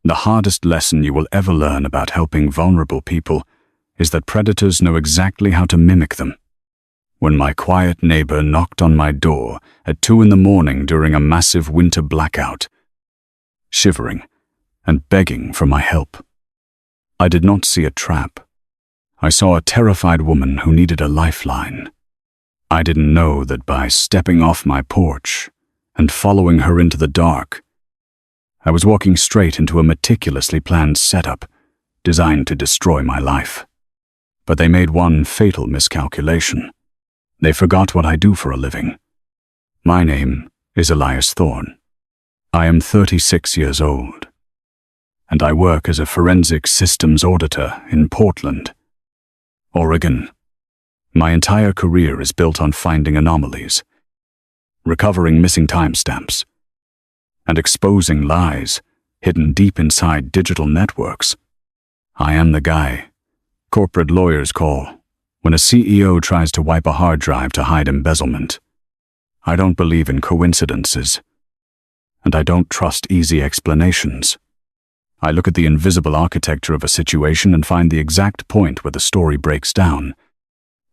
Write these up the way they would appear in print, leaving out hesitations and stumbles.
The hardest lesson you will ever learn about helping vulnerable people is that predators know exactly how to mimic them. When my quiet neighbor knocked on my door at 2 a.m. during a massive winter blackout, shivering and begging for my help, I did not see a trap. I saw a terrified woman who needed a lifeline. I didn't know that by stepping off my porch and following her into the dark, I was walking straight into a meticulously planned setup designed to destroy my life. But they made one fatal miscalculation. They forgot what I do for a living. My name is Elias Thorne. I am 36 years old, and I work as a forensic systems auditor in Portland, Oregon. My entire career is built on finding anomalies, recovering missing timestamps, and exposing lies hidden deep inside digital networks. I am the guy corporate lawyers call when a CEO tries to wipe a hard drive to hide embezzlement. I don't believe in coincidences, and I don't trust easy explanations. I look at the invisible architecture of a situation and find the exact point where the story breaks down.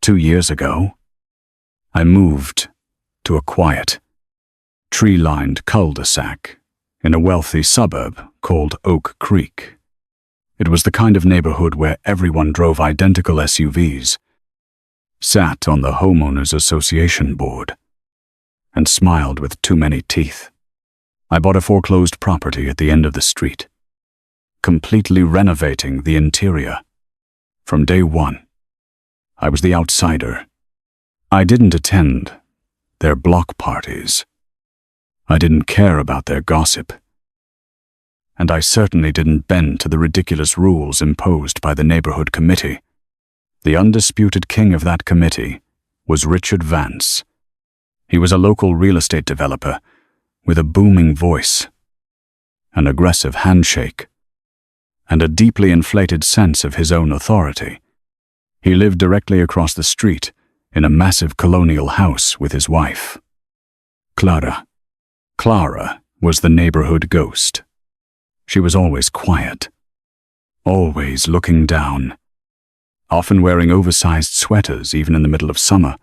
2 years ago, I moved to a quiet, tree-lined cul-de-sac in a wealthy suburb called Oak Creek. It was the kind of neighborhood where everyone drove identical SUVs, sat on the homeowners association board, and smiled with too many teeth. I bought a foreclosed property at the end of the street, completely renovating the interior. From day one, I was the outsider. I didn't attend their block parties. I didn't care about their gossip. And I certainly didn't bend to the ridiculous rules imposed by the neighborhood committee. The undisputed king of that committee was Richard Vance. He was a local real estate developer with a booming voice, an aggressive handshake, and a deeply inflated sense of his own authority. He lived directly across the street in a massive colonial house with his wife, Clara. Clara was the neighborhood ghost. She was always quiet, always looking down, often wearing oversized sweaters even in the middle of summer,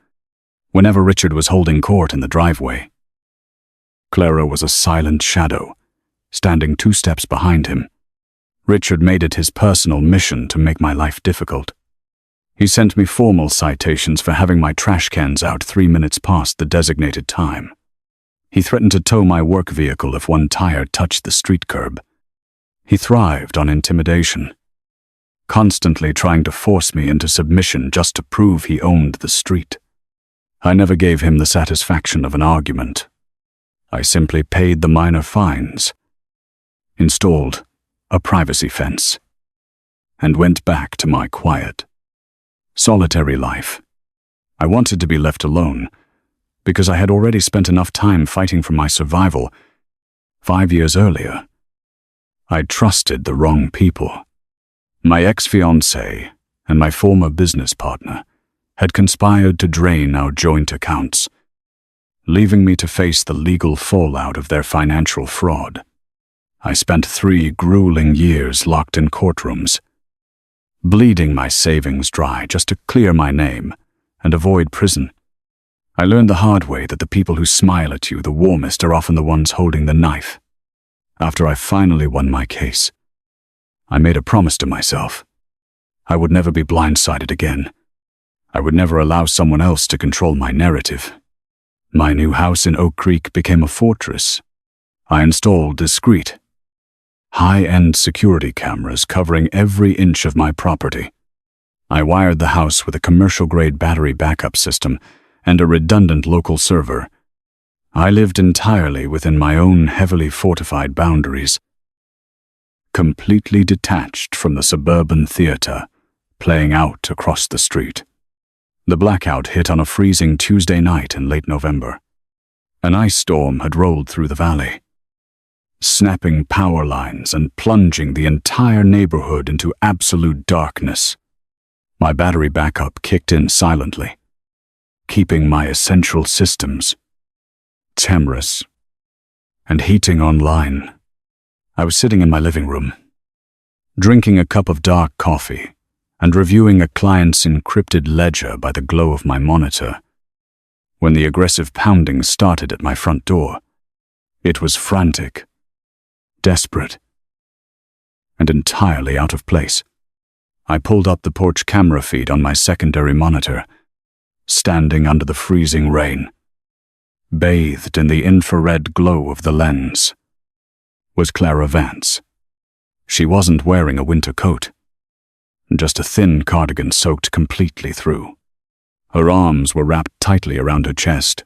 whenever Richard was holding court in the driveway. Clara was a silent shadow, standing 2 steps behind him. Richard made it his personal mission to make my life difficult. He sent me formal citations for having my trash cans out 3 minutes past the designated time. He threatened to tow my work vehicle if one tire touched the street curb. He thrived on intimidation, constantly trying to force me into submission just to prove he owned the street. I never gave him the satisfaction of an argument. I simply paid the minor fines, installed a privacy fence, and went back to my quiet, solitary life. I wanted to be left alone because I had already spent enough time fighting for my survival. 5 years earlier, I trusted the wrong people. My ex-fiancée and my former business partner had conspired to drain our joint accounts, leaving me to face the legal fallout of their financial fraud. I spent 3 grueling years locked in courtrooms, bleeding my savings dry just to clear my name and avoid prison. I learned the hard way that the people who smile at you the warmest are often the ones holding the knife. After I finally won my case, I made a promise to myself. I would never be blindsided again. I would never allow someone else to control my narrative. My new house in Oak Creek became a fortress. I installed discreet, high-end security cameras covering every inch of my property. I wired the house with a commercial-grade battery backup system and a redundant local server. I lived entirely within my own heavily fortified boundaries, completely detached from the suburban theater playing out across the street. The blackout hit on a freezing Tuesday night in late November. An ice storm had rolled through the valley, snapping power lines and plunging the entire neighborhood into absolute darkness. My battery backup kicked in silently, keeping my essential systems, cameras, and heating online. I was sitting in my living room, drinking a cup of dark coffee and reviewing a client's encrypted ledger by the glow of my monitor, when the aggressive pounding started at my front door. It was frantic, desperate, and entirely out of place. I pulled up the porch camera feed on my secondary monitor. Standing under the freezing rain, bathed in the infrared glow of the lens, was Clara Vance. She wasn't wearing a winter coat, just a thin cardigan soaked completely through. Her arms were wrapped tightly around her chest,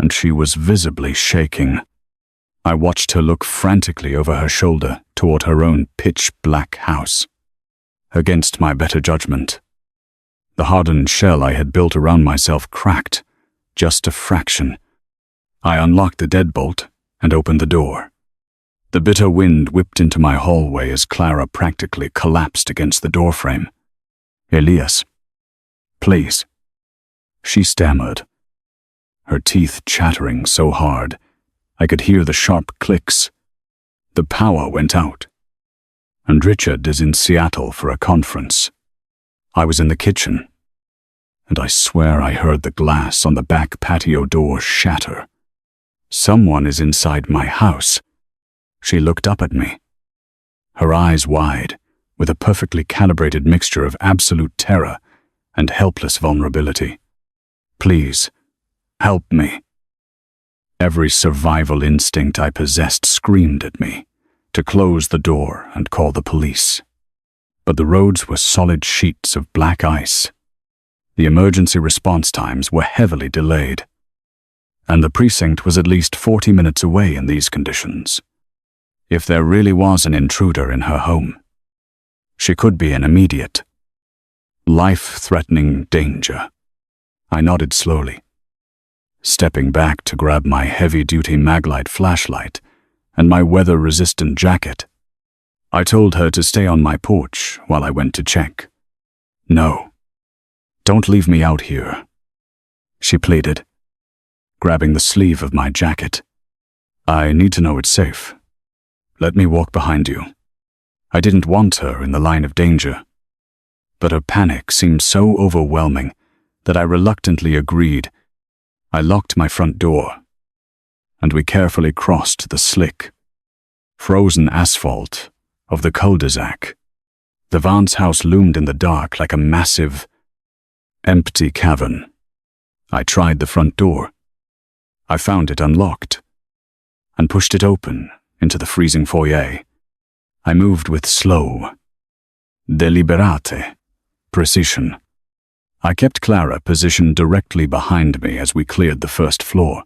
and she was visibly shaking. I watched her look frantically over her shoulder toward her own pitch-black house. Against my better judgment, the hardened shell I had built around myself cracked, just a fraction. I unlocked the deadbolt and opened the door. The bitter wind whipped into my hallway as Clara practically collapsed against the doorframe. "Elias, please," she stammered, her teeth chattering so hard I could hear the sharp clicks. The power went out, and Richard is in Seattle for a conference. I was in the kitchen, and I swear I heard the glass on the back patio door shatter. "Someone is inside my house." She looked up at me, her eyes wide, with a perfectly calibrated mixture of absolute terror and helpless vulnerability. "Please, help me." Every survival instinct I possessed screamed at me to close the door and call the police. But the roads were solid sheets of black ice. The emergency response times were heavily delayed, and the precinct was at least 40 minutes away in these conditions. If there really was an intruder in her home, she could be in immediate, life-threatening danger. I nodded slowly, stepping back to grab my heavy-duty Maglite flashlight and my weather-resistant jacket. I told her to stay on my porch while I went to check. "No, don't leave me out here," she pleaded, grabbing the sleeve of my jacket. "I need to know it's safe. Let me walk behind you." I didn't want her in the line of danger, but her panic seemed so overwhelming that I reluctantly agreed. I locked my front door, and we carefully crossed the slick, frozen asphalt of the cul-de-sac. The Vance house loomed in the dark like a massive, empty cavern. I tried the front door. I found it unlocked and pushed it open into the freezing foyer. I moved with slow, deliberate precision. I kept Clara positioned directly behind me as we cleared the first floor.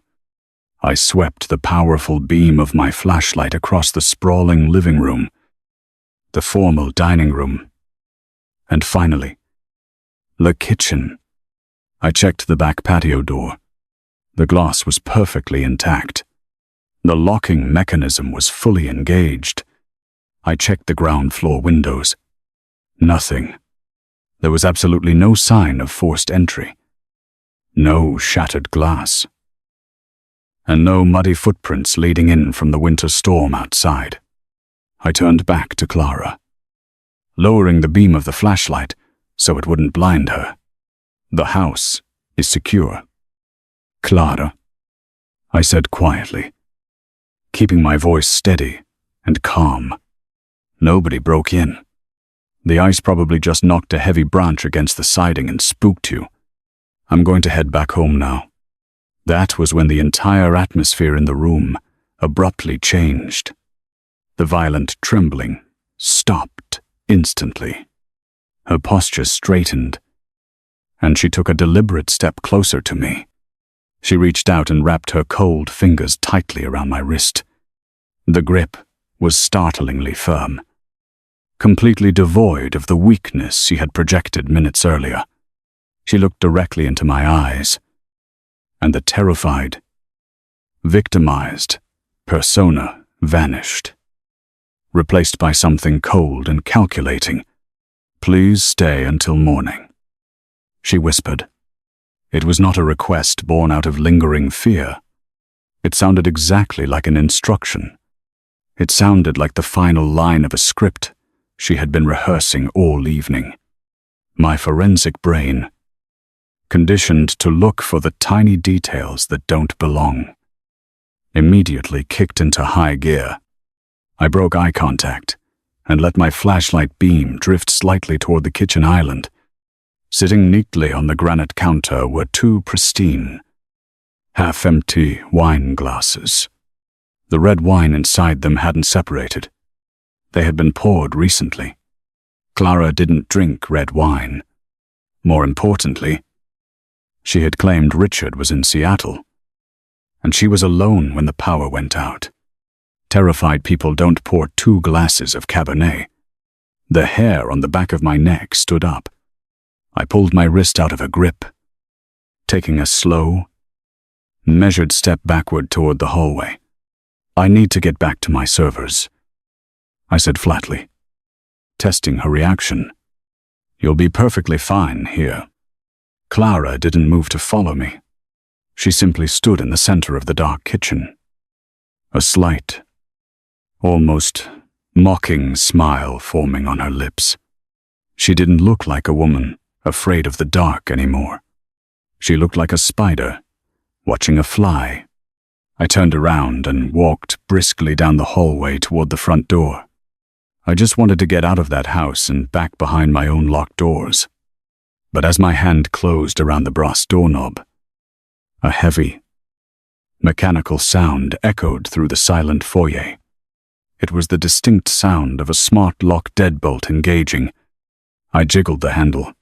I swept the powerful beam of my flashlight across the sprawling living room, the formal dining room, and finally, the kitchen. I checked the back patio door. The glass was perfectly intact. The locking mechanism was fully engaged. I checked the ground floor windows. Nothing. There was absolutely no sign of forced entry. No shattered glass. And no muddy footprints leading in from the winter storm outside. I turned back to Clara, lowering the beam of the flashlight so it wouldn't blind her. "The house is secure, Clara," I said quietly, keeping my voice steady and calm. "Nobody broke in. The ice probably just knocked a heavy branch against the siding and spooked you. I'm going to head back home now." That was when the entire atmosphere in the room abruptly changed. The violent trembling stopped instantly. Her posture straightened, and she took a deliberate step closer to me. She reached out and wrapped her cold fingers tightly around my wrist. The grip was startlingly firm, completely devoid of the weakness she had projected minutes earlier. She looked directly into my eyes, and the terrified, victimized persona vanished, replaced by something cold and calculating. "Please stay until morning," she whispered. It was not a request born out of lingering fear. It sounded exactly like an instruction. It sounded like the final line of a script she had been rehearsing all evening. My forensic brain, conditioned to look for the tiny details that don't belong, immediately kicked into high gear. I broke eye contact and let my flashlight beam drift slightly toward the kitchen island. Sitting neatly on the granite counter were two pristine, half-empty wine glasses. The red wine inside them hadn't separated. They had been poured recently. Clara didn't drink red wine. More importantly, she had claimed Richard was in Seattle, and she was alone when the power went out. Terrified people don't pour 2 glasses of Cabernet. The hair on the back of my neck stood up. I pulled my wrist out of a grip, taking a slow, measured step backward toward the hallway. "I need to get back to my servers," I said flatly, testing her reaction. "You'll be perfectly fine here." Clara didn't move to follow me. She simply stood in the center of the dark kitchen, a slight, almost mocking smile forming on her lips. She didn't look like a woman afraid of the dark anymore. She looked like a spider watching a fly. I turned around and walked briskly down the hallway toward the front door. I just wanted to get out of that house and back behind my own locked doors. But as my hand closed around the brass doorknob, a heavy, mechanical sound echoed through the silent foyer. It was the distinct sound of a smart lock deadbolt engaging. I jiggled the handle.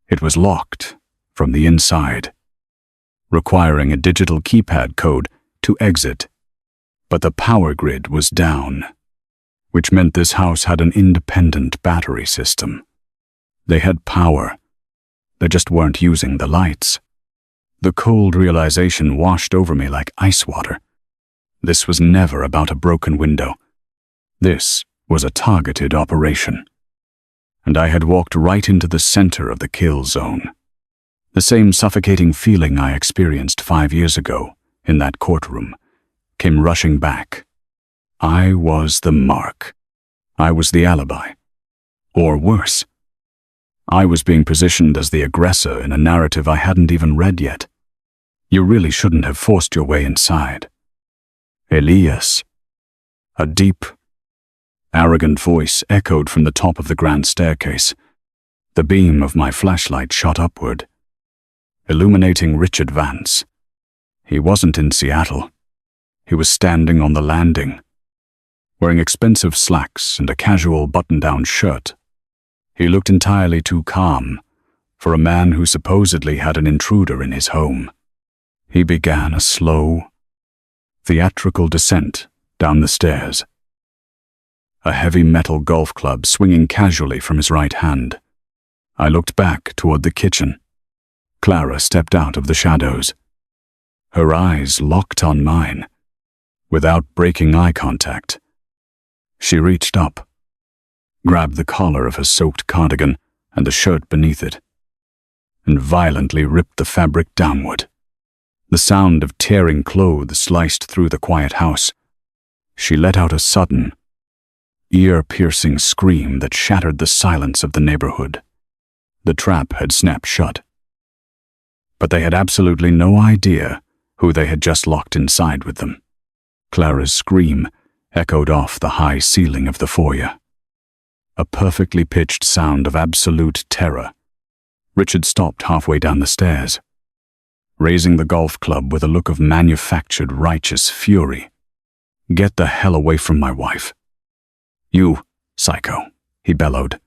It was locked from the inside, requiring a digital keypad code to exit. But the power grid was down, which meant this house had an independent battery system. They had power. They just weren't using the lights. The cold realization washed over me like ice water. This was never about a broken window. This was a targeted operation. And I had walked right into the center of the kill zone. The same suffocating feeling I experienced 5 years ago in that courtroom came rushing back. I was the mark. I was the alibi. Or worse, I was being positioned as the aggressor in a narrative I hadn't even read yet. You really shouldn't have forced your way inside. Elias. A deep, arrogant voice echoed from the top of the grand staircase. The beam of my flashlight shot upward, illuminating Richard Vance. He wasn't in Seattle. He was standing on the landing, wearing expensive slacks and a casual button-down shirt. He looked entirely too calm for a man who supposedly had an intruder in his home. He began a slow, theatrical descent down the stairs, a heavy metal golf club swinging casually from his right hand. I looked back toward the kitchen. Clara stepped out of the shadows. Her eyes locked on mine. Without breaking eye contact, she reached up, grabbed the collar of her soaked cardigan and the shirt beneath it, and violently ripped the fabric downward. The sound of tearing clothes sliced through the quiet house. She let out a sudden, ear-piercing scream that shattered the silence of the neighborhood. The trap had snapped shut. But they had absolutely no idea who they had just locked inside with them. Clara's scream echoed off the high ceiling of the foyer, a perfectly pitched sound of absolute terror. Richard stopped halfway down the stairs, raising the golf club with a look of manufactured righteous fury. "Get the hell away from my wife. You, psycho," he bellowed,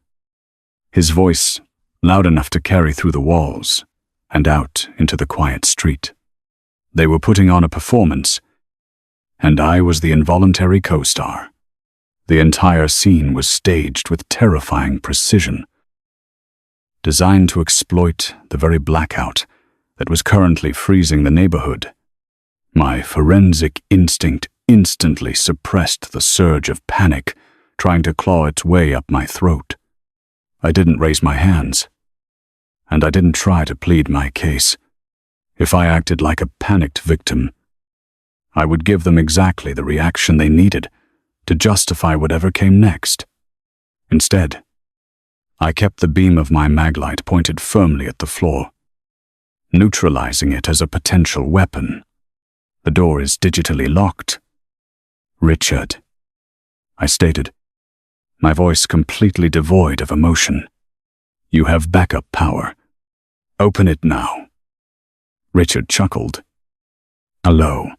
his voice loud enough to carry through the walls and out into the quiet street. They were putting on a performance, and I was the involuntary co-star. The entire scene was staged with terrifying precision, designed to exploit the very blackout that was currently freezing the neighborhood. My forensic instinct instantly suppressed the surge of panic trying to claw its way up my throat. I didn't raise my hands, and I didn't try to plead my case. If I acted like a panicked victim, I would give them exactly the reaction they needed, to justify whatever came next. Instead, I kept the beam of my maglite pointed firmly at the floor, neutralizing it as a potential weapon. The door is digitally locked. Richard, I stated, my voice completely devoid of emotion. You have backup power. Open it now. Richard chuckled. A low,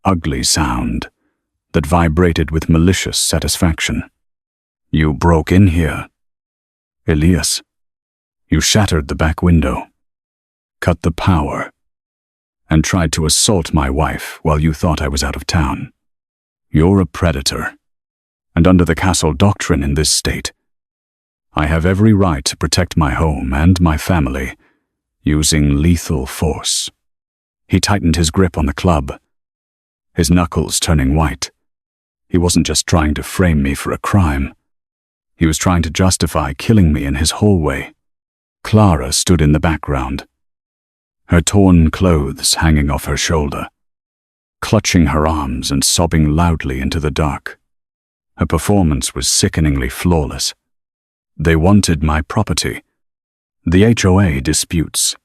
ugly sound that vibrated with malicious satisfaction. You broke in here. Elias, you shattered the back window, cut the power, and tried to assault my wife while you thought I was out of town. You're a predator, and under the castle doctrine in this state, I have every right to protect my home and my family using lethal force. He tightened his grip on the club, his knuckles turning white. He wasn't just trying to frame me for a crime. He was trying to justify killing me in his hallway. Clara stood in the background, her torn clothes hanging off her shoulder, clutching her arms and sobbing loudly into the dark. Her performance was sickeningly flawless. They wanted my property, the HOA disputes,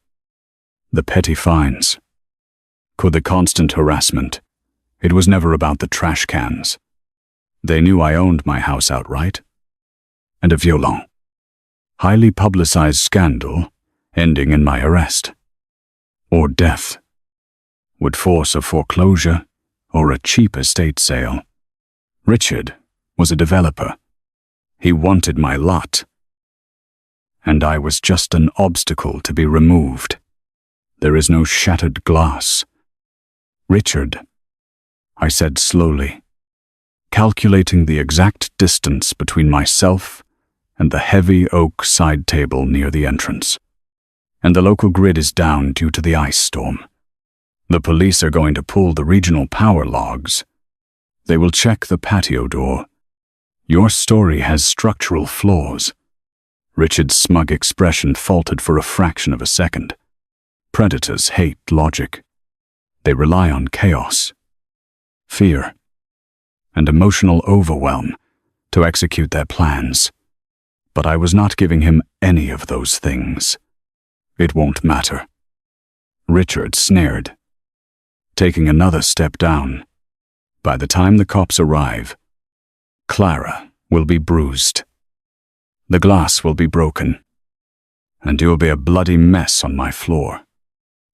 the petty fines. For the constant harassment, it was never about the trash cans. They knew I owned my house outright. And a violon, highly publicized scandal ending in my arrest, or death, would force a foreclosure or a cheap estate sale. Richard was a developer. He wanted my lot, and I was just an obstacle to be removed. There is no shattered glass. Richard, I said slowly, calculating the exact distance between myself and the heavy oak side table near the entrance. And the local grid is down due to the ice storm. The police are going to pull the regional power logs. They will check the patio door. Your story has structural flaws. Richard's smug expression faltered for a fraction of a second. Predators hate logic. They rely on chaos, fear, and emotional overwhelm to execute their plans. But I was not giving him any of those things. It won't matter. Richard sneered, taking another step down. By the time the cops arrive, Clara will be bruised. The glass will be broken, and you'll be a bloody mess on my floor.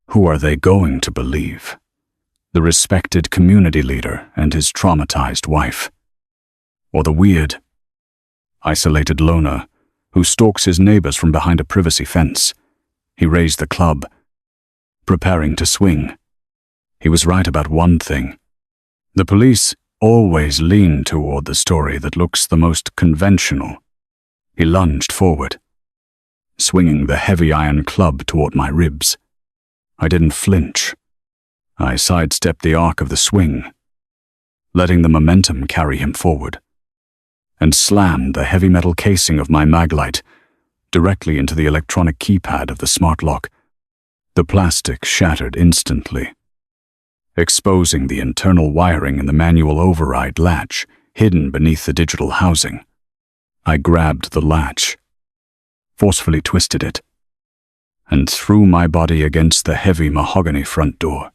Who are they going to believe? The respected community leader and his traumatized wife? Or the weird, isolated loner who stalks his neighbors from behind a privacy fence? He raised the club, preparing to swing. He was right about one thing. The police always lean toward the story that looks the most conventional. He lunged forward, swinging the heavy iron club toward my ribs. I didn't flinch. I sidestepped the arc of the swing, letting the momentum carry him forward, and slammed the heavy metal casing of my maglite directly into the electronic keypad of the smart lock. The plastic shattered instantly, exposing the internal wiring in the manual override latch hidden beneath the digital housing. I grabbed the latch, forcefully twisted it, and threw my body against the heavy mahogany front door.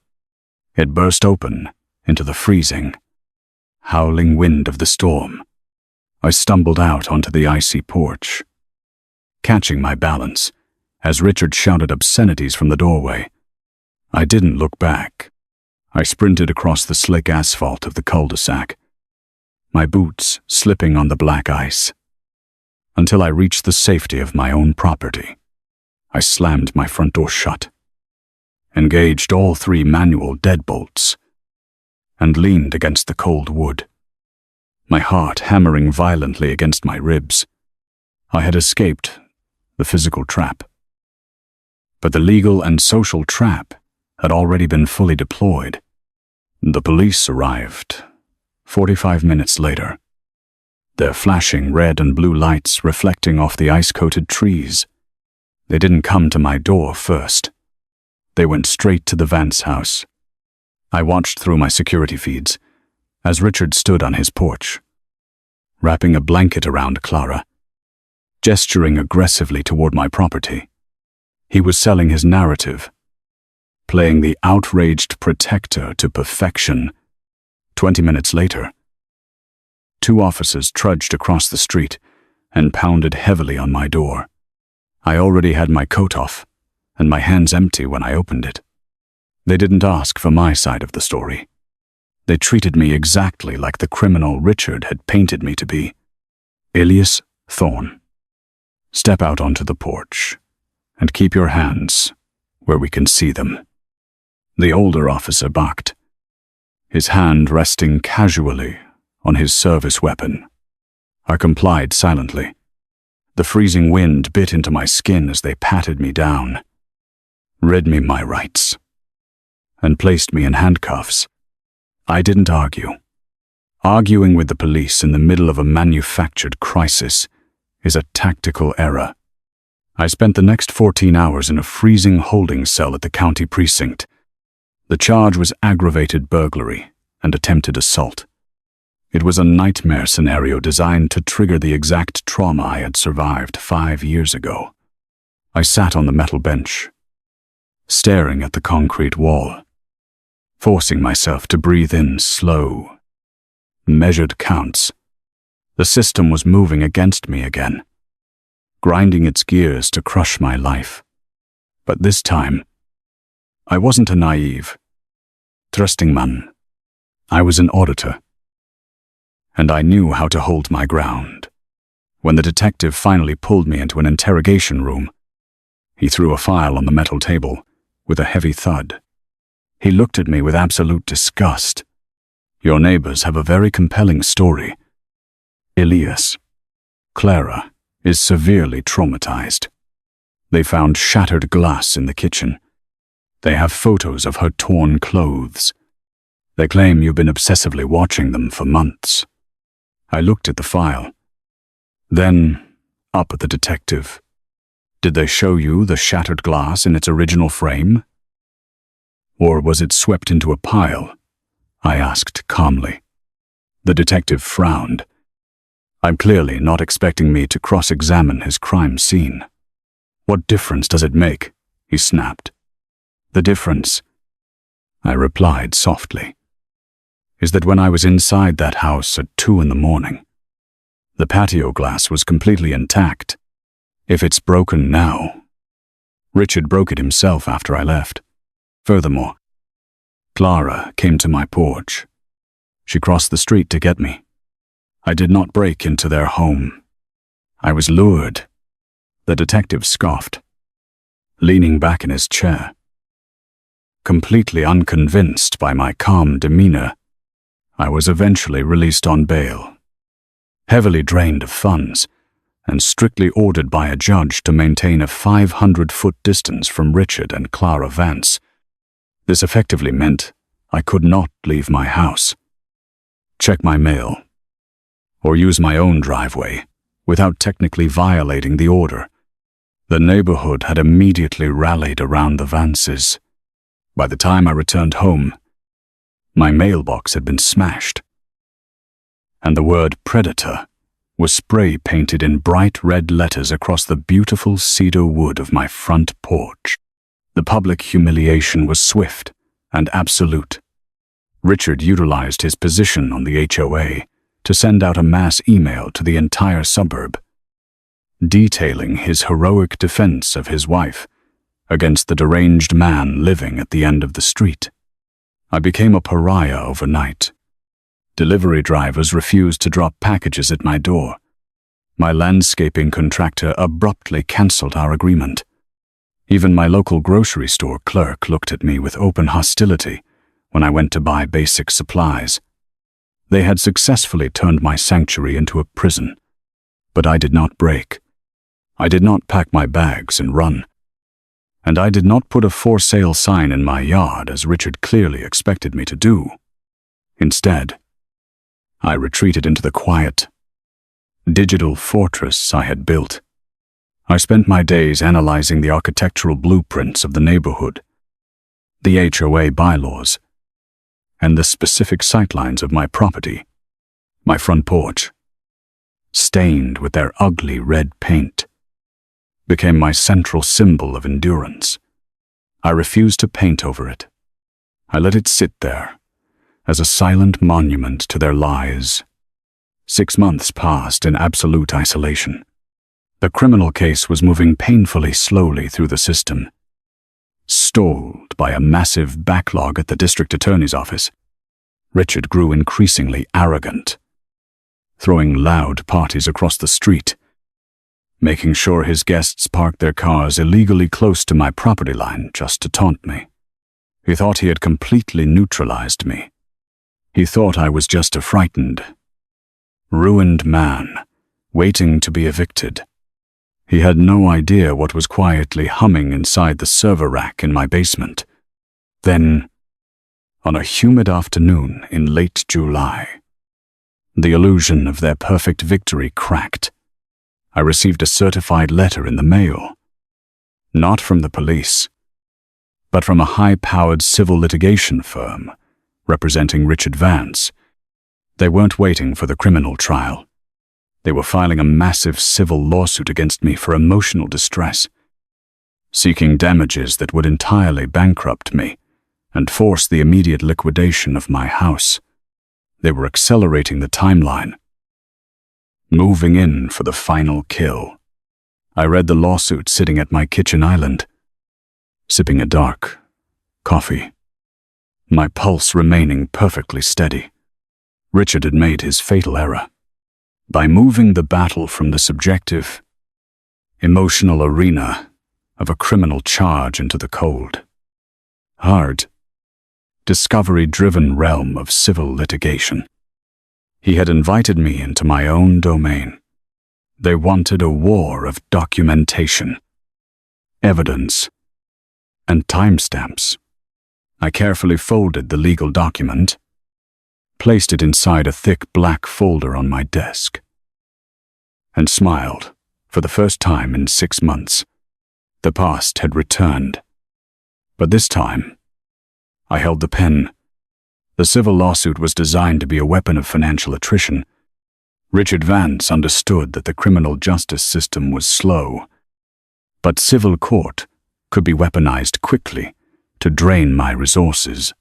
It burst open into the freezing, howling wind of the storm. I stumbled out onto the icy porch, catching my balance as Richard shouted obscenities from the doorway. I didn't look back. I sprinted across the slick asphalt of the cul-de-sac, my boots slipping on the black ice, until I reached the safety of my own property. I slammed my front door shut, engaged all 3 manual deadbolts, and leaned against the cold wood, my heart hammering violently against my ribs. I had escaped the physical trap, but the legal and social trap had already been fully deployed. The police arrived 45 minutes later, their flashing red and blue lights reflecting off the ice-coated trees. They didn't come to my door first. They went straight to the Vance house. I watched through my security feeds as Richard stood on his porch, wrapping a blanket around Clara, gesturing aggressively toward my property. He was selling his narrative, playing the outraged protector to perfection. 20 minutes later, 2 officers trudged across the street and pounded heavily on my door. I already had my coat off and my hands empty when I opened it. They didn't ask for my side of the story. They treated me exactly like the criminal Richard had painted me to be. Ilias Thorne, step out onto the porch and keep your hands where we can see them. The older officer barked, his hand resting casually on his service weapon. I complied silently. The freezing wind bit into my skin as they patted me down, read me my rights, and placed me in handcuffs. I didn't argue. Arguing with the police in the middle of a manufactured crisis is a tactical error. I spent the next 14 hours in a freezing holding cell at the county precinct. The charge was aggravated burglary and attempted assault. It was a nightmare scenario designed to trigger the exact trauma I had survived 5 years ago. I sat on the metal bench, staring at the concrete wall, forcing myself to breathe in slow, measured counts. The system was moving against me again, grinding its gears to crush my life. But this time, I wasn't a naive, trusting man. I was an auditor, and I knew how to hold my ground. When the detective finally pulled me into an interrogation room, he threw a file on the metal table with a heavy thud. He looked at me with absolute disgust. Your neighbors have a very compelling story. Ilias, Clara is severely traumatized. They found shattered glass in the kitchen. They have photos of her torn clothes. They claim you've been obsessively watching them for months. I looked at the file, then up at the detective. Did they show you the shattered glass in its original frame? Or was it swept into a pile? I asked calmly. The detective frowned. I'm clearly not expecting me to cross-examine his crime scene. What difference does it make? He snapped. The difference, I replied softly, is that when I was inside that house at 2 a.m, the patio glass was completely intact. If it's broken now, Richard broke it himself after I left. Furthermore, Clara came to my porch. She crossed the street to get me. I did not break into their home. I was lured. The detective scoffed, leaning back in his chair. Completely unconvinced by my calm demeanor, I was eventually released on bail, heavily drained of funds, and strictly ordered by a judge to maintain a 500-foot distance from Richard and Clara Vance. This effectively meant I could not leave my house, check my mail, or use my own driveway without technically violating the order. The neighborhood had immediately rallied around the Vances. By the time I returned home, my mailbox had been smashed, and the word predator was spray-painted in bright red letters across the beautiful cedar wood of my front porch. The public humiliation was swift and absolute. Richard utilized his position on the HOA to send out a mass email to the entire suburb, detailing his heroic defense of his wife against the deranged man living at the end of the street. I became a pariah overnight. Delivery drivers refused to drop packages at my door. My landscaping contractor abruptly canceled our agreement. Even my local grocery store clerk looked at me with open hostility when I went to buy basic supplies. They had successfully turned my sanctuary into a prison, but I did not break. I did not pack my bags and run. And I did not put a for sale sign in my yard as Richard clearly expected me to do. Instead, I retreated into the quiet, digital fortress I had built. I spent my days analyzing the architectural blueprints of the neighborhood, the HOA bylaws, and the specific sightlines of my property, my front porch, stained with their ugly red paint, became my central symbol of endurance. I refused to paint over it. I let it sit there as a silent monument to their lies. 6 months passed in absolute isolation. The criminal case was moving painfully slowly through the system, stalled by a massive backlog at the district attorney's office. Richard grew increasingly arrogant, throwing loud parties across the street, making sure his guests parked their cars illegally close to my property line just to taunt me. He thought he had completely neutralized me. He thought I was just a frightened, ruined man waiting to be evicted. He had no idea what was quietly humming inside the server rack in my basement. Then, on a humid afternoon in late July, the illusion of their perfect victory cracked. I received a certified letter in the mail, not from the police, but from a high-powered civil litigation firm representing Richard Vance. They weren't waiting for the criminal trial. They were filing a massive civil lawsuit against me for emotional distress, seeking damages that would entirely bankrupt me and force the immediate liquidation of my house. They were accelerating the timeline, moving in for the final kill. I read the lawsuit sitting at my kitchen island, sipping a dark coffee, my pulse remaining perfectly steady. Richard had made his fatal error. By moving the battle from the subjective, emotional arena of a criminal charge into the cold, hard, discovery-driven realm of civil litigation. He had invited me into my own domain. They wanted a war of documentation, evidence, and timestamps. I carefully folded the legal document, placed it inside a thick black folder on my desk, and smiled for the first time in 6 months. The past had returned, but this time, I held the pen. The civil lawsuit was designed to be a weapon of financial attrition. Richard Vance understood that the criminal justice system was slow, but civil court could be weaponized quickly to drain my resources.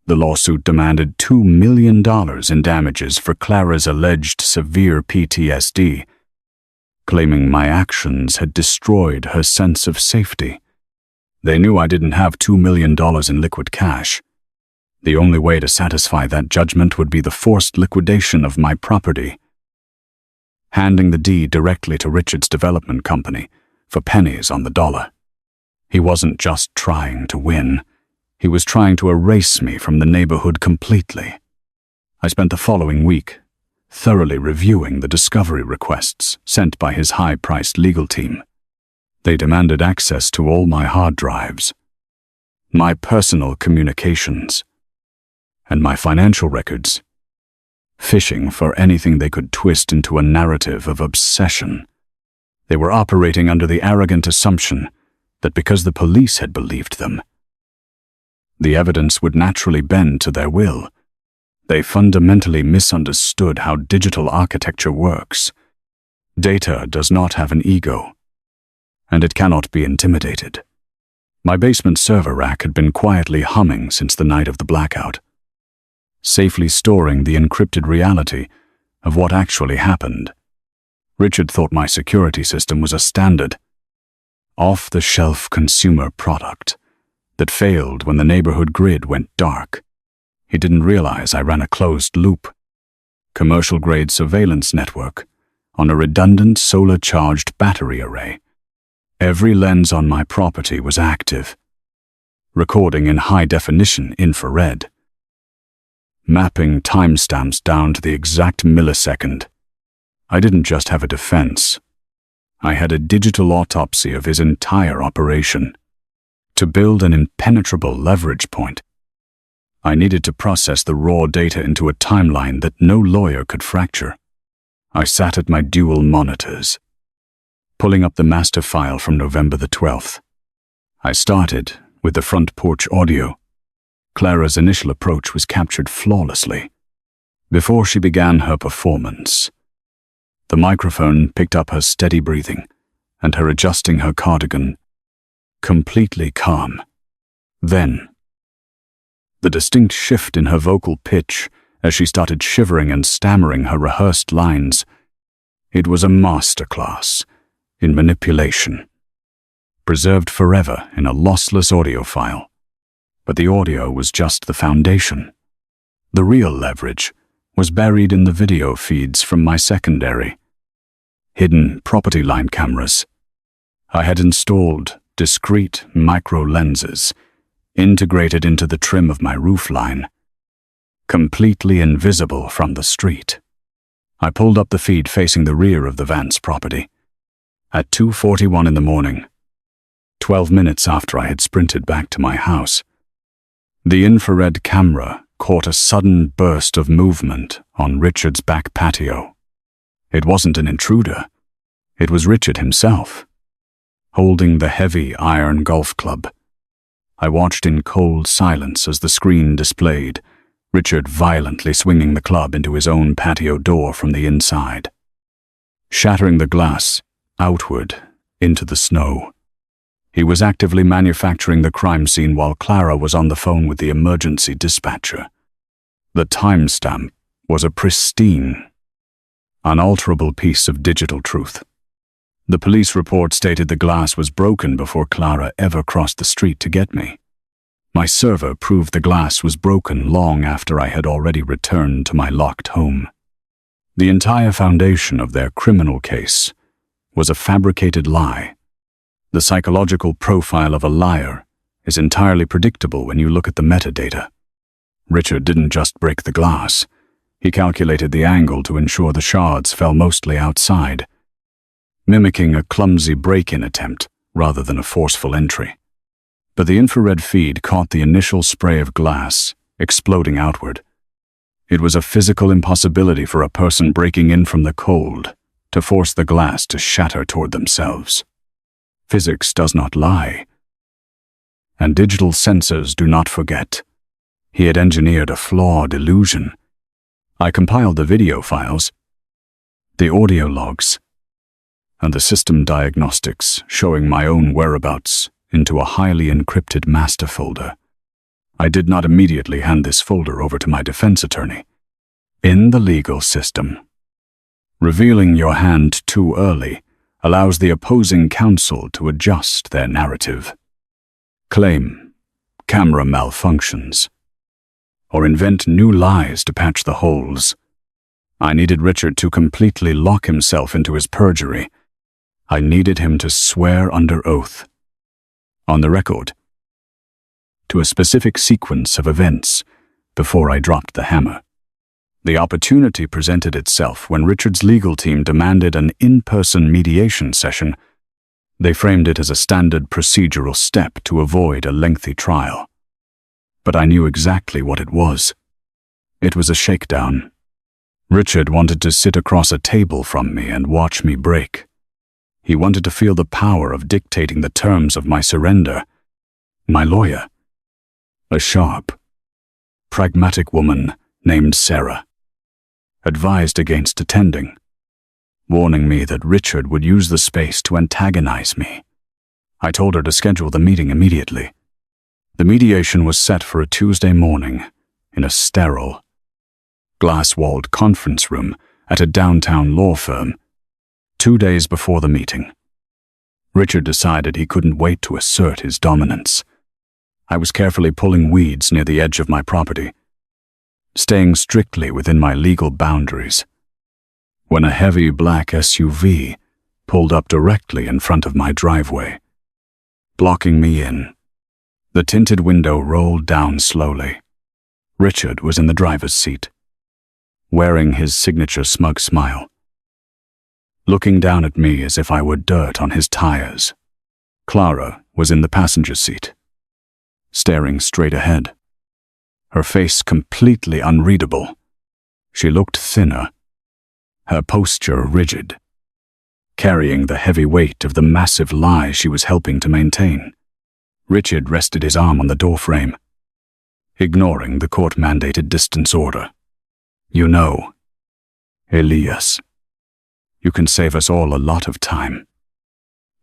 The lawsuit demanded $2 million in damages for Clara's alleged severe PTSD, claiming my actions had destroyed her sense of safety. They knew I didn't have $2 million in liquid cash. The only way to satisfy that judgment would be the forced liquidation of my property, handing the deed directly to Richard's development company for pennies on the dollar. He wasn't just trying to win. He was trying to erase me from the neighborhood completely. I spent the following week thoroughly reviewing the discovery requests sent by his high-priced legal team. They demanded access to all my hard drives, my personal communications, and my financial records, fishing for anything they could twist into a narrative of obsession. They were operating under the arrogant assumption that because the police had believed them, the evidence would naturally bend to their will. They fundamentally misunderstood how digital architecture works. Data does not have an ego, and it cannot be intimidated. My basement server rack had been quietly humming since the night of the blackout, safely storing the encrypted reality of what actually happened. Richard thought my security system was a standard, off-the-shelf consumer product that failed when the neighborhood grid went dark. He didn't realize I ran a closed-loop, commercial-grade surveillance network on a redundant solar-charged battery array. Every lens on my property was active, recording in high-definition infrared, mapping timestamps down to the exact millisecond. I didn't just have a defense. I had a digital autopsy of his entire operation. To build an impenetrable leverage point, I needed to process the raw data into a timeline that no lawyer could fracture. I sat at my dual monitors, pulling up the master file from November the 12th. I started with the front porch audio, Clara's initial approach was captured flawlessly. Before she began her performance, the microphone picked up her steady breathing and her adjusting her cardigan, completely calm. Then, the distinct shift in her vocal pitch as she started shivering and stammering her rehearsed lines. It was a masterclass in manipulation, preserved forever in a lossless audio file. But the audio was just the foundation. The real leverage was buried in the video feeds from my secondary, hidden property line cameras. I had installed discrete micro lenses integrated into the trim of my roofline, completely invisible from the street. I pulled up the feed facing the rear of the Vance property. At 2:41 in the morning, 12 minutes after I had sprinted back to my house, the infrared camera caught a sudden burst of movement on Richard's back patio. It wasn't an intruder. It was Richard himself, holding the heavy iron golf club. I watched in cold silence as the screen displayed Richard violently swinging the club into his own patio door from the inside, shattering the glass outward into the snow. He was actively manufacturing the crime scene while Clara was on the phone with the emergency dispatcher. The timestamp was a pristine, unalterable piece of digital truth. The police report stated the glass was broken before Clara ever crossed the street to get me. My server proved the glass was broken long after I had already returned to my locked home. The entire foundation of their criminal case was a fabricated lie. The psychological profile of a liar is entirely predictable when you look at the metadata. Richard didn't just break the glass. He calculated the angle to ensure the shards fell mostly outside, mimicking a clumsy break-in attempt rather than a forceful entry. But the infrared feed caught the initial spray of glass, exploding outward. It was a physical impossibility for a person breaking in from the cold to force the glass to shatter toward themselves. Physics does not lie, and digital sensors do not forget. He had engineered a flawed illusion. I compiled the video files, the audio logs, and the system diagnostics showing my own whereabouts into a highly encrypted master folder. I did not immediately hand this folder over to my defense attorney. In the legal system, revealing your hand too early allows the opposing counsel to adjust their narrative, claim camera malfunctions, or invent new lies to patch the holes. I needed Richard to completely lock himself into his perjury. I needed him to swear under oath, on the record, to a specific sequence of events before I dropped the hammer. The opportunity presented itself when Richard's legal team demanded an in-person mediation session. They framed it as a standard procedural step to avoid a lengthy trial. But I knew exactly what it was. It was a shakedown. Richard wanted to sit across a table from me and watch me break. He wanted to feel the power of dictating the terms of my surrender. My lawyer, a sharp, pragmatic woman named Sarah, advised against attending, warning me that Richard would use the space to antagonize me. I told her to schedule the meeting immediately. The mediation was set for a Tuesday morning in a sterile, glass-walled conference room at a downtown law firm. 2 days before the meeting, Richard decided he couldn't wait to assert his dominance. I was carefully pulling weeds near the edge of my property, staying strictly within my legal boundaries, when a heavy black SUV pulled up directly in front of my driveway, blocking me in. The tinted window rolled down slowly. Richard was in the driver's seat, wearing his signature smug smile, looking down at me as if I were dirt on his tires. Clara was in the passenger seat, staring straight ahead, her face completely unreadable. She looked thinner, her posture rigid, carrying the heavy weight of the massive lie she was helping to maintain. Richard rested his arm on the doorframe, ignoring the court-mandated distance order. "You know, Elias, you can save us all a lot of time,"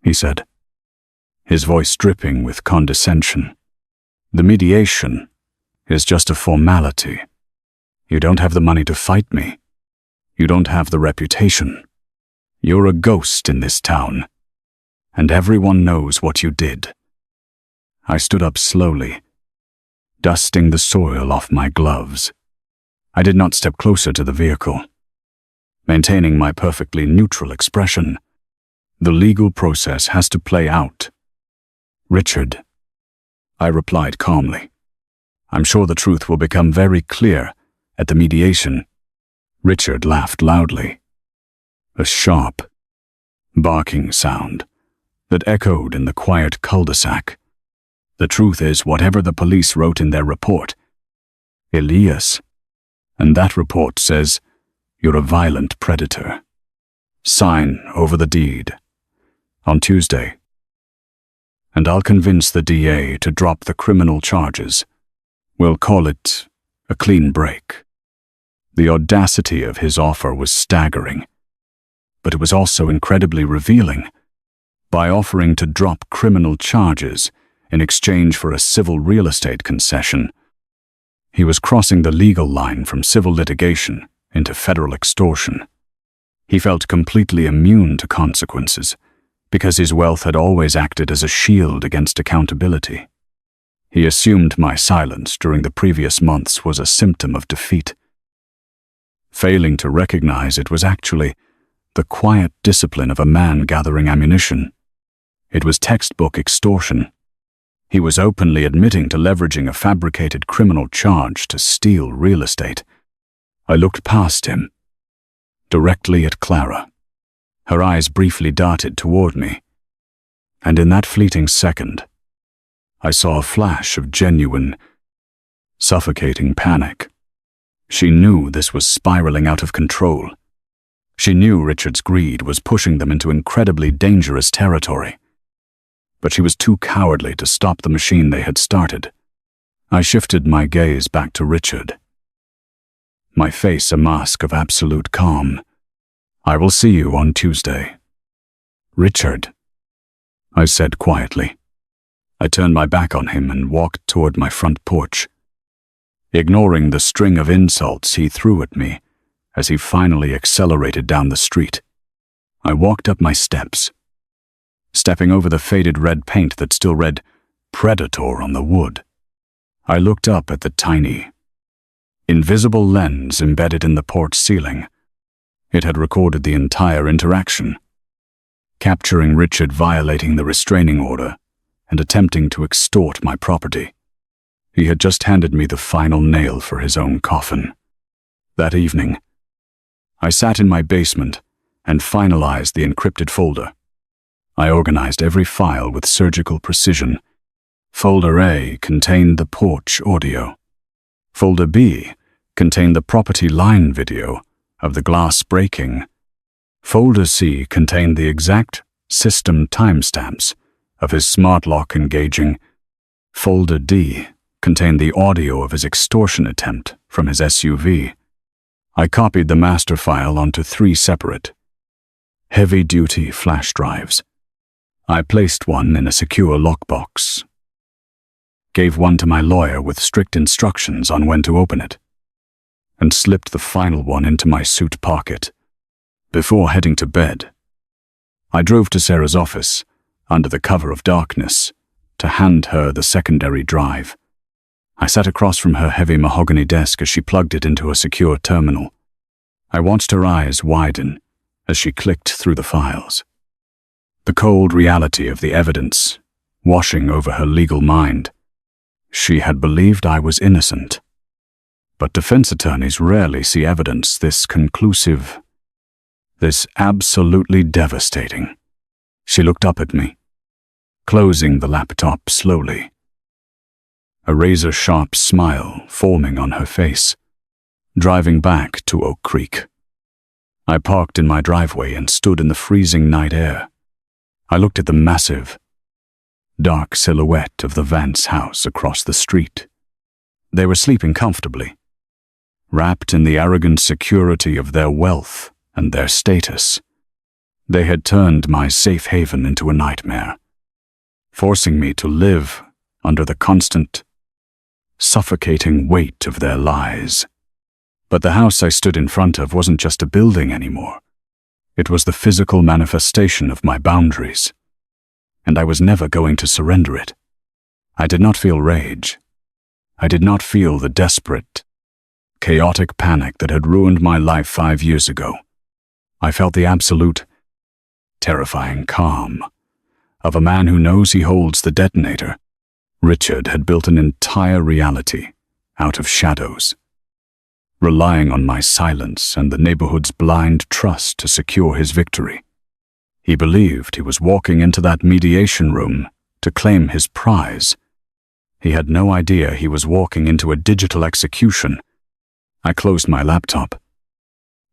he said, his voice dripping with condescension. "The mediation is just a formality. You don't have the money to fight me. You don't have the reputation. You're a ghost in this town, and everyone knows what you did." I stood up slowly, dusting the soil off my gloves. I did not step closer to the vehicle, maintaining my perfectly neutral expression. "The legal process has to play out, Richard," I replied calmly. "I'm sure the truth will become very clear at the mediation." Richard laughed loudly, a sharp, barking sound that echoed in the quiet cul-de-sac. "The truth is whatever the police wrote in their report, Elias, and that report says you're a violent predator. Sign over the deed on Tuesday, and I'll convince the DA to drop the criminal charges. We'll call it a clean break." The audacity of his offer was staggering, but it was also incredibly revealing. By offering to drop criminal charges in exchange for a civil real estate concession, he was crossing the legal line from civil litigation into federal extortion. He felt completely immune to consequences because his wealth had always acted as a shield against accountability. He assumed my silence during the previous months was a symptom of defeat, failing to recognize it was actually the quiet discipline of a man gathering ammunition. It was textbook extortion. He was openly admitting to leveraging a fabricated criminal charge to steal real estate. I looked past him, directly at Clara. Her eyes briefly darted toward me, and in that fleeting second, I saw a flash of genuine, suffocating panic. She knew this was spiraling out of control. She knew Richard's greed was pushing them into incredibly dangerous territory, but she was too cowardly to stop the machine they had started. I shifted my gaze back to Richard, my face a mask of absolute calm. "I will see you on Tuesday, Richard," I said quietly. I turned my back on him and walked toward my front porch, ignoring the string of insults he threw at me as he finally accelerated down the street. I walked up my steps, stepping over the faded red paint that still read "Predator" on the wood. I looked up at the tiny, invisible lens embedded in the porch ceiling. It had recorded the entire interaction, capturing Richard violating the restraining order and attempting to extort my property. He had just handed me the final nail for his own coffin. That evening, I sat in my basement and finalized the encrypted folder. I organized every file with surgical precision. Folder A contained the porch audio. Folder B contained the property line video of the glass breaking. Folder C contained the exact system timestamps of his smart lock engaging. Folder D contained the audio of his extortion attempt from his SUV. I copied the master file onto 3 separate, heavy-duty flash drives. I placed one in a secure lockbox, gave one to my lawyer with strict instructions on when to open it, and slipped the final one into my suit pocket. Before heading to bed, I drove to Sarah's office under the cover of darkness to hand her the secondary drive. I sat across from her heavy mahogany desk as she plugged it into a secure terminal. I watched her eyes widen as she clicked through the files, the cold reality of the evidence washing over her legal mind. She had believed I was innocent, but defense attorneys rarely see evidence this conclusive, this absolutely devastating. She looked up at me, closing the laptop slowly, a razor-sharp smile forming on her face. Driving back to Oak Creek, I parked in my driveway and stood in the freezing night air. I looked at the massive, dark silhouette of the Vance house across the street. They were sleeping comfortably, wrapped in the arrogant security of their wealth and their status. They had turned my safe haven into a nightmare, forcing me to live under the constant, suffocating weight of their lies. But the house I stood in front of wasn't just a building anymore. It was the physical manifestation of my boundaries, and I was never going to surrender it. I did not feel rage. I did not feel the desperate, chaotic panic that had ruined my life 5 years ago. I felt the absolute, terrifying calm of a man who knows he holds the detonator. Richard had built an entire reality out of shadows, relying on my silence and the neighborhood's blind trust to secure his victory. He believed he was walking into that mediation room to claim his prize. He had no idea he was walking into a digital execution. I closed my laptop,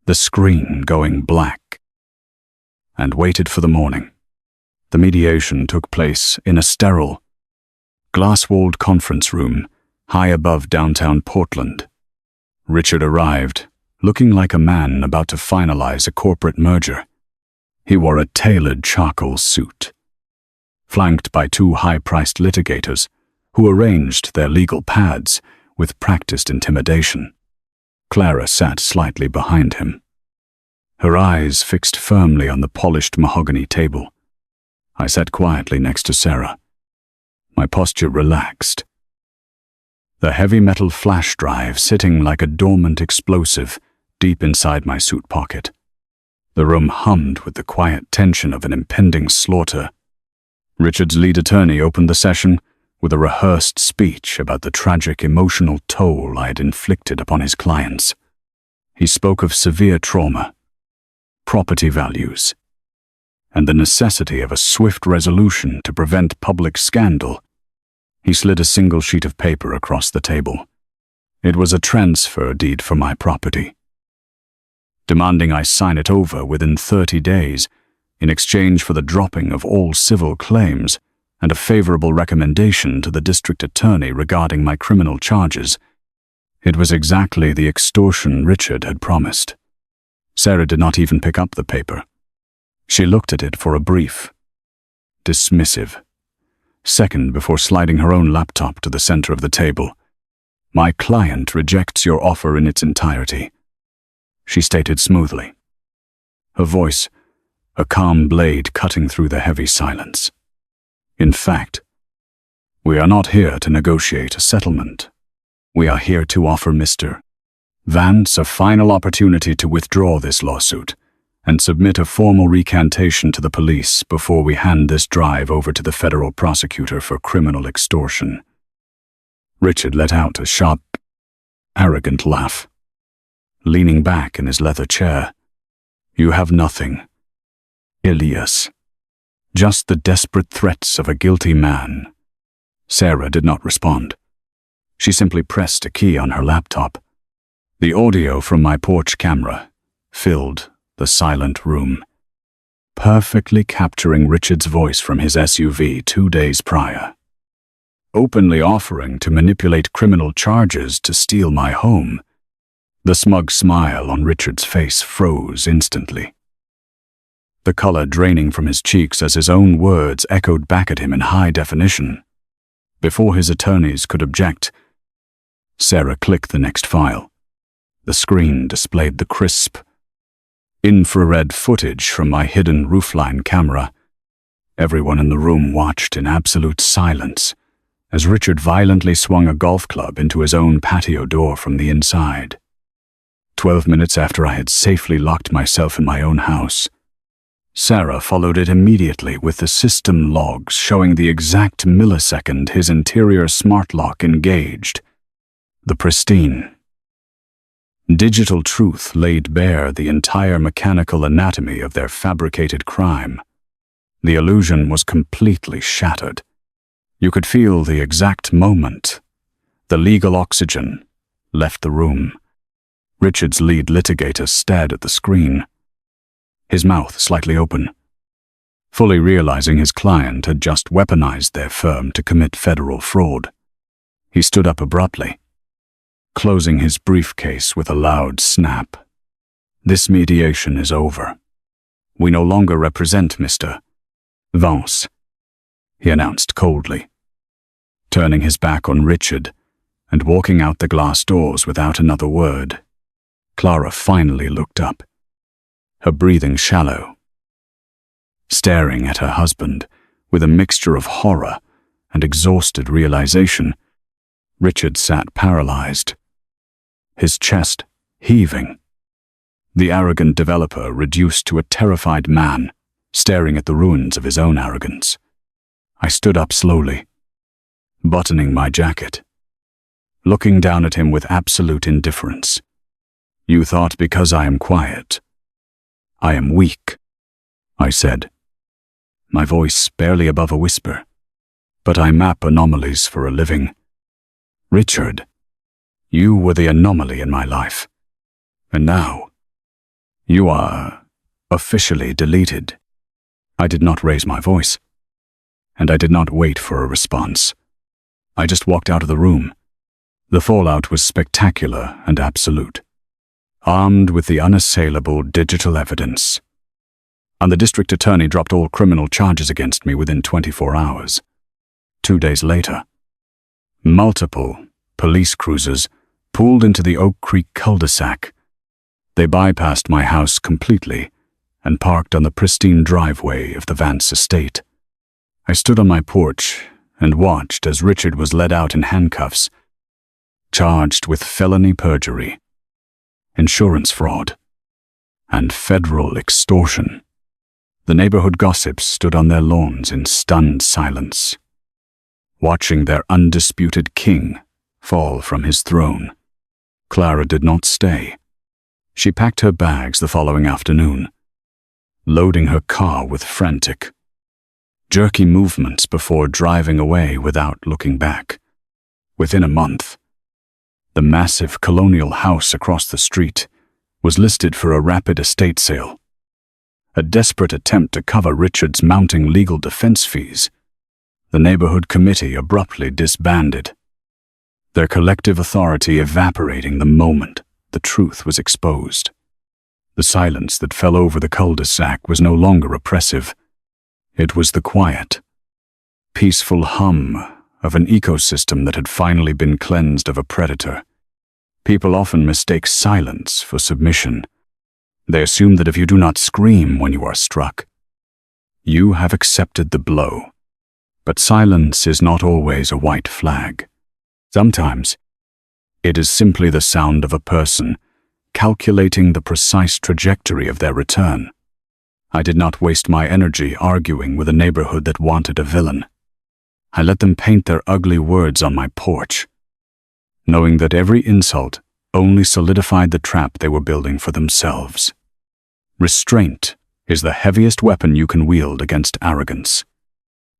the screen going black, and waited for the morning. The mediation took place in a sterile, glass-walled conference room high above downtown Portland. Richard arrived, looking like a man about to finalize a corporate merger. He wore a tailored charcoal suit, flanked by 2 high-priced litigators who arranged their legal pads with practiced intimidation. Clara sat slightly behind him, her eyes fixed firmly on the polished mahogany table. I sat quietly next to Sarah, my posture relaxed, the heavy metal flash drive sitting like a dormant explosive deep inside my suit pocket. The room hummed with the quiet tension of an impending slaughter. Richard's lead attorney opened the session with a rehearsed speech about the tragic emotional toll I had inflicted upon his clients. He spoke of severe trauma, property values, and the necessity of a swift resolution to prevent public scandal. He slid a single sheet of paper across the table. It was a transfer deed for my property, demanding I sign it over within 30 days in exchange for the dropping of all civil claims and a favorable recommendation to the district attorney regarding my criminal charges. It was exactly the extortion Richard had promised. Sarah did not even pick up the paper. She looked at it for a brief, dismissive second before sliding her own laptop to the center of the table. "My client rejects your offer in its entirety," she stated smoothly, her voice a calm blade cutting through the heavy silence. "In fact, we are not here to negotiate a settlement. We are here to offer Mr. Vance a final opportunity to withdraw this lawsuit and submit a formal recantation to the police before we hand this drive over to the federal prosecutor for criminal extortion." Richard let out a sharp, arrogant laugh, leaning back in his leather chair. "You have nothing, Elias. Just the desperate threats of a guilty man." Sarah did not respond. She simply pressed a key on her laptop. The audio from my porch camera filled the silent room, perfectly capturing Richard's voice from his SUV 2 days prior, openly offering to manipulate criminal charges to steal my home. The smug smile on Richard's face froze instantly, the color draining from his cheeks as his own words echoed back at him in high definition. Before his attorneys could object, Sarah clicked the next file. The screen displayed the crisp, infrared footage from my hidden roofline camera. Everyone in the room watched in absolute silence as Richard violently swung a golf club into his own patio door from the inside. 12 minutes after I had safely locked myself in my own house, Sarah followed it immediately with the system logs showing the exact millisecond his interior smart lock engaged. The pristine, digital truth laid bare the entire mechanical anatomy of their fabricated crime. The illusion was completely shattered. You could feel the exact moment the legal oxygen left the room. Richard's lead litigator stared at the screen, his mouth slightly open, fully realizing his client had just weaponized their firm to commit federal fraud. He stood up abruptly, closing his briefcase with a loud snap. "This mediation is over. We no longer represent Mr. Vance," he announced coldly, turning his back on Richard and walking out the glass doors without another word. Clara finally looked up, her breathing shallow, staring at her husband with a mixture of horror and exhausted realization. Richard sat paralyzed, his chest heaving, the arrogant developer reduced to a terrified man, staring at the ruins of his own arrogance. I stood up slowly, buttoning my jacket, looking down at him with absolute indifference. "You thought because I am quiet, I am weak," I said, my voice barely above a whisper. "But I map anomalies for a living. Richard, you were the anomaly in my life, and now you are officially deleted." I did not raise my voice, and I did not wait for a response. I just walked out of the room. The fallout was spectacular and absolute, armed with the unassailable digital evidence. And the district attorney dropped all criminal charges against me within 24 hours. 2 days later, multiple police cruisers pulled into the Oak Creek cul-de-sac. They bypassed my house completely and parked on the pristine driveway of the Vance estate. I stood on my porch and watched as Richard was led out in handcuffs, charged with felony perjury, insurance fraud, and federal extortion. The neighborhood gossips stood on their lawns in stunned silence, watching their undisputed king fall from his throne. Clara did not stay. She packed her bags the following afternoon, loading her car with frantic, jerky movements before driving away without looking back. Within a month, the massive colonial house across the street was listed for a rapid estate sale, a desperate attempt to cover Richard's mounting legal defense fees. The neighborhood committee abruptly disbanded, their collective authority evaporating the moment the truth was exposed. The silence that fell over the cul-de-sac was no longer oppressive. It was the quiet, peaceful hum of an ecosystem that had finally been cleansed of a predator. People often mistake silence for submission. They assume that if you do not scream when you are struck, you have accepted the blow. But silence is not always a white flag. Sometimes, it is simply the sound of a person calculating the precise trajectory of their return. I did not waste my energy arguing with a neighborhood that wanted a villain. I let them paint their ugly words on my porch, knowing that every insult only solidified the trap they were building for themselves. Restraint is the heaviest weapon you can wield against arrogance.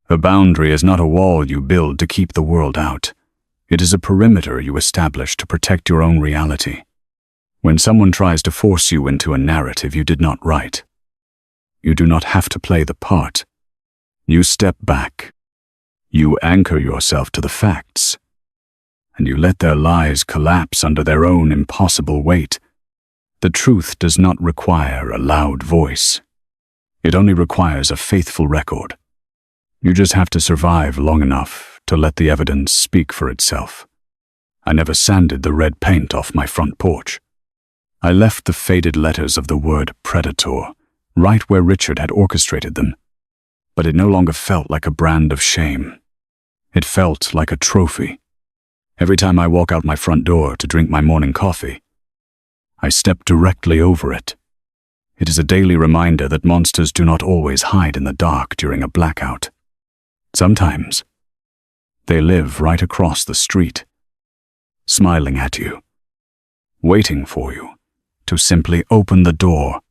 A boundary is not a wall you build to keep the world out. It is a perimeter you establish to protect your own reality. When someone tries to force you into a narrative you did not write, you do not have to play the part. You step back. You anchor yourself to the facts, and you let their lies collapse under their own impossible weight. The truth does not require a loud voice. It only requires a faithful record. You just have to survive long enough to let the evidence speak for itself. I never sanded the red paint off my front porch. I left the faded letters of the word predator right where Richard had orchestrated them, but it no longer felt like a brand of shame. It felt like a trophy. Every time I walk out my front door to drink my morning coffee, I step directly over it. It is a daily reminder that monsters do not always hide in the dark during a blackout. Sometimes, they live right across the street, smiling at you, waiting for you to simply open the door